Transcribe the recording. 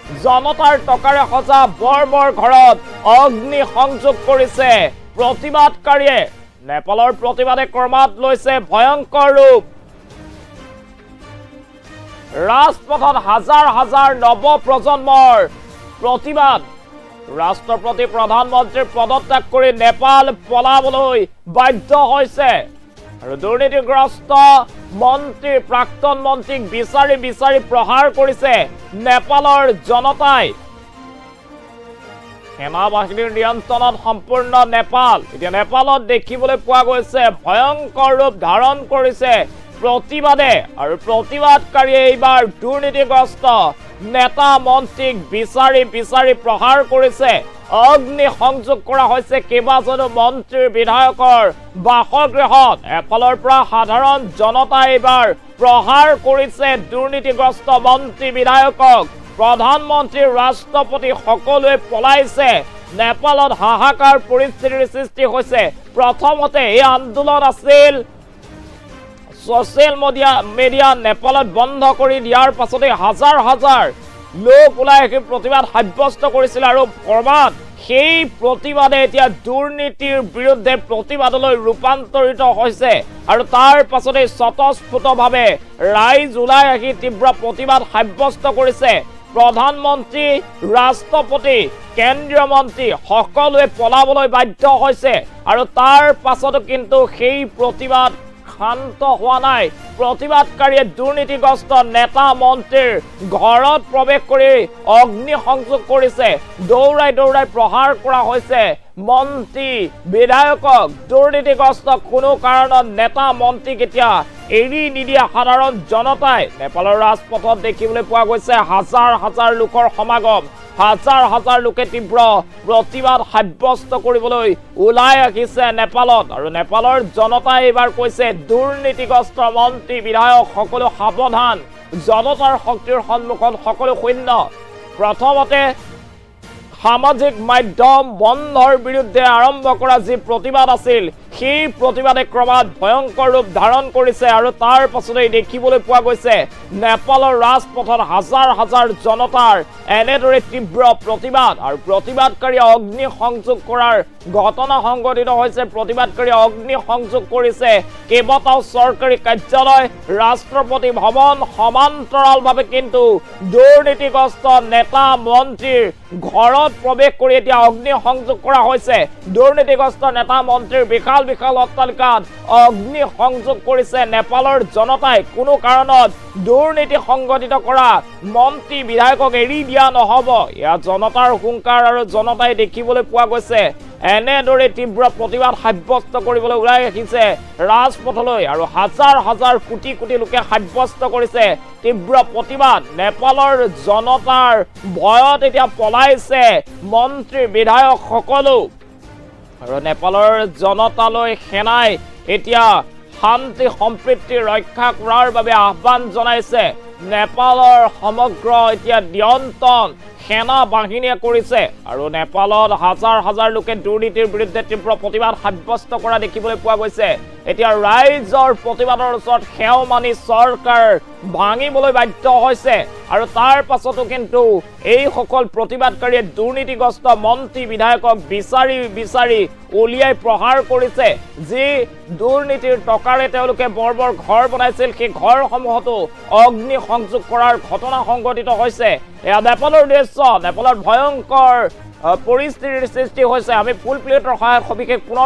জনতাৰ টকাৰে সজা বৰ ঘৰত অগ্নি সংযোগ কৰিছে প্ৰতিবাদকাৰীয়ে। নেপালৰ প্ৰতিবাদে ক্ৰমাৎ লৈছে ভয়ংকৰ ৰূপ। ৰাজপথত হাজাৰ নৱ প্ৰজন্মৰ প্ৰতিবাদ। ৰাষ্ট্ৰপতি প্ৰধানমন্ত্ৰীৰ পদত্যাগ কৰি নেপাল পলাবলৈ বাধ্য হৈছে আৰু দুৰ্নীতিগ্ৰস্ত মন্ত্ৰী প্ৰাক্তন মন্ত্ৰীক বিচাৰি প্ৰহাৰ কৰিছে নেপালৰ জনতাই। সেনা বাহিনীৰ নিয়ন্ত্ৰণত সম্পূৰ্ণ নেপাল। এতিয়া নেপালত দেখিবলৈ পোৱা গৈছে ভয়ংকৰ ৰূপ ধাৰণ কৰিছে প্ৰতিবাদে আৰু প্ৰতিবাদকাৰীয়ে এইবাৰ দুৰ্নীতিগ্ৰস্ত নেতা মন্ত্ৰীক বিচাৰি প্ৰহাৰ কৰিছে। অগ্নি সংযোগ কৰা হৈছে কেইবাজনো মন্ত্ৰীৰ বিধায়কৰ বাসগৃহত। এফালৰ পৰা সাধাৰণ জনতাই এইবাৰ প্ৰহাৰ কৰিছে দুৰ্নীতিগ্ৰস্ত মন্ত্ৰী বিধায়কক। প্ৰধানমন্ত্ৰী ৰাষ্ট্ৰপতি সকলোৱে পলাইছে। নেপালত হাহাকাৰ পৰিস্থিতিৰ সৃষ্টি হৈছে। প্ৰথমতে এই আন্দোলন আছিল ছ'চিয়েল মিডিয়া নেপালত বন্ধ কৰি দিয়াৰ পাছতে হাজাৰ লোক ওলাই আহি প্ৰতিবাদ সাব্যস্ত কৰিছিল আৰু ক্ৰমাৎ সেই প্ৰতিবাদে এতিয়া দুৰ্নীতিৰ বিৰুদ্ধে প্ৰতিবাদলৈ ৰূপান্তৰিত হৈছে আৰু তাৰ পাছতে স্বতঃস্ফূৰ্তভাৱে ৰাইজ ওলাই আহি তীব্ৰ প্ৰতিবাদ সাব্যস্ত কৰিছে। প্ৰধানমন্ত্ৰী ৰাষ্ট্ৰপতি কেন্দ্ৰীয় মন্ত্ৰী সকলোৱে পলাবলৈ বাধ্য হৈছে আৰু তাৰ পাছতো কিন্তু সেই প্ৰতিবাদ শান্ত হোৱা নাই। প্ৰতিবাদকাৰীয়ে দুৰ্নীতিগ্ৰস্ত নেতা মন্ত্ৰীৰ ঘৰত প্ৰৱেশ কৰি অগ্নি সংযোগ কৰিছে। দৌৰাই প্ৰহাৰ কৰা হৈছে মন্ত্ৰী বিধায়কক। দুৰ্নীতিগ্ৰস্ত কোনো কাৰণত নেতা মন্ত্ৰীক এতিয়া এৰি নিদিয়া সাধাৰণ জনতাই। নেপালৰ ৰাজপথত দেখিবলৈ পোৱা গৈছে হাজাৰ লোকৰ সমাগম। হাজাৰ লোকে তীব্ৰ প্ৰতিবাদ সাব্যস্ত কৰিবলৈ ওলাই আহিছে নেপালত আৰু নেপালৰ জনতাই এইবাৰ কৈছে দুৰ্নীতিগ্ৰস্ত মন্ত্ৰী বিধায়ক সকলো সাৱধান। জনতাৰ শক্তিৰ সন্মুখত সকলো শূন্য। প্ৰথমতে সামাজিক মাধ্যম বন্ধৰ বিৰুদ্ধে আৰম্ভ কৰা যি প্ৰতিবাদ আছিল সেই প্ৰতিবাদে ক্ৰমাৎ ভয়ংকৰ ৰূপ ধাৰণ কৰিছে আৰু তাৰ পাছতেই দেখিবলৈ পোৱা গৈছে নেপালৰ ৰাজপথত হাজাৰ জনতাৰ এনেদৰে তীব্ৰ প্ৰতিবাদ আৰু প্ৰতিবাদকাৰীয়ে অগ্নি সংযোগ কৰাৰ ঘটনা সংঘটিত হৈছে। প্ৰতিবাদকাৰীয়ে অগ্নি সংযোগ কৰিছে কেইবাটাও চৰকাৰী কাৰ্যালয়, ৰাষ্ট্ৰপতি ভৱন। সমান্তৰালভাৱে কিন্তু দুৰ্নীতিগ্ৰস্ত নেতা মন্ত্ৰীৰ ঘৰত প্ৰৱেশ কৰি এতিয়া অগ্নি সংযোগ কৰা হৈছে। দুৰ্নীতিগ্ৰস্ত নেতা মন্ত্ৰীৰ বিশাল অট্টালিকাত অগ্নি সংযোগ কৰিছে নেপালৰ জনতাই। কোনো কাৰণত দুৰ্নীতি সংঘটিত কৰা মন্ত্ৰী বিধায়কক এৰি দিয়া নহ'ব। এয়া জনতাৰ হুংকাৰ আৰু জনতাই দেখিবলৈ পোৱা গৈছে এনেদৰে তীব্ৰ প্ৰতিবাদ সাব্যস্ত কৰিবলৈ ওলাই আহিছে ৰাজপথলৈ আৰু হাজাৰ কোটি লোকে সাব্যস্ত কৰিছে তীব্ৰ প্ৰতিবাদ। নেপালৰ জনতাৰ ভয়ত এতিয়া পলাইছে মন্ত্ৰী বিধায়ক সকলো আৰু নেপালৰ জনতালৈ সেনাই এতিয়া শান্তি সম্প্ৰীতি ৰক্ষা কৰাৰ বাবে আহ্বান জনাইছে। নেপালৰ সমগ্ৰ এতিয়া নিয়ন্ত্ৰণ সেনা বাহিনীয়ে কৰিছে আৰু নেপালত হাজাৰ লোকে দুৰ্নীতিৰ বিৰুদ্ধে তীব্ৰ প্ৰতিবাদ সাব্যস্ত কৰা দেখিবলৈ পোৱা গৈছে। এতিয়া ৰাইজৰ প্ৰতিবাদৰ ওচৰত সেও মানি চৰকাৰ ভাঙিবলৈ বাধ্য হৈছে আৰু তাৰ পাছতো কিন্তু এইসকল প্ৰতিবাদকাৰীয়ে দুৰ্নীতিগ্ৰস্ত মন্ত্ৰী বিধায়কক বিচাৰি উলিয়াই প্ৰহাৰ কৰিছে। যি দুৰ্নীতিৰ টকাৰে তেওঁলোকে বৰ ঘৰ বনাইছিল সেই ঘৰসমূহতো অগ্নি সংযোগ কৰাৰ ঘটনা সংঘটিত হৈছে। এয়া নেপালৰ দৃশ্য। নেপালত ভয়ংকৰ পৰিস্থিতিৰ সৃষ্টি হৈছে। আমি ফুল প্লেটৰ সহায়ত সবিশেষ পুনৰ